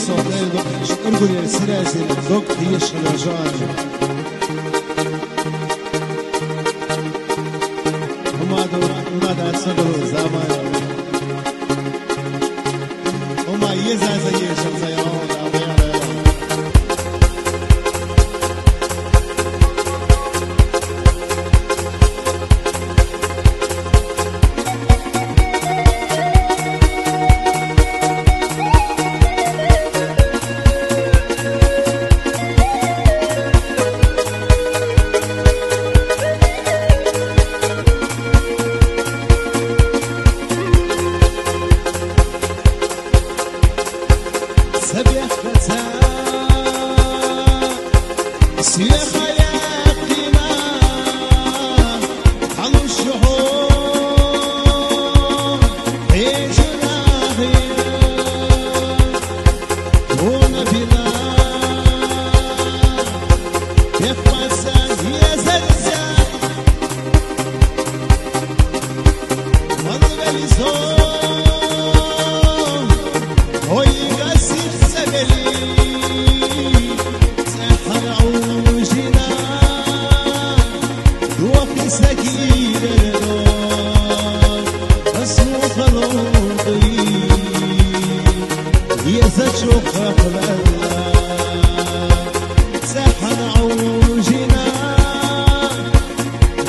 صوتين دوك ارجل يا سلاسل دوك هي الشرجان وما دا صبر زمان وما يزا زي شمسيان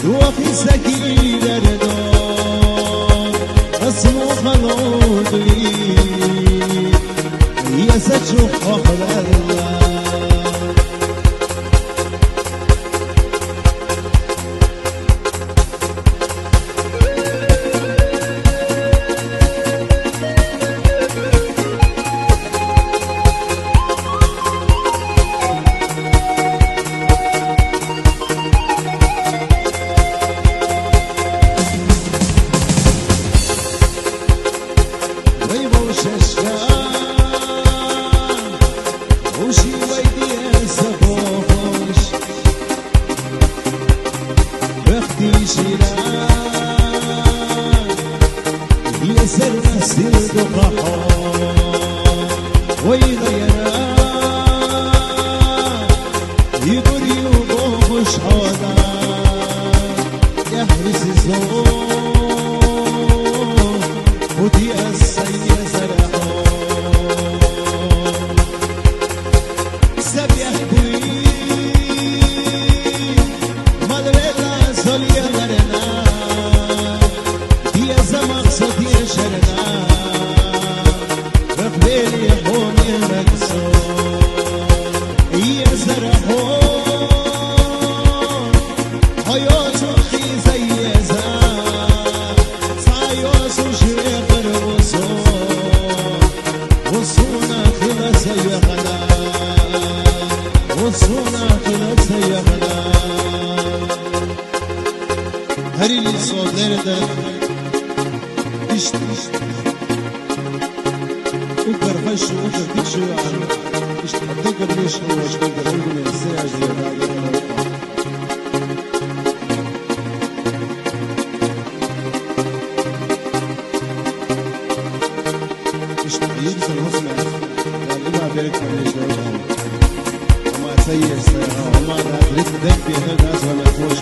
وفي سكين النور اسمه خلود لي يا سجوح أخذ الله Harili sözlerde işte وكرفش وكرفك شو يعني işte تقدر ليش هو ايش تقدر تقول من السراج işte يلبس الحصمة قال لي ما بريت ليش وما سير وما ذاك ريت ذنبي هذا ناس ولا فوش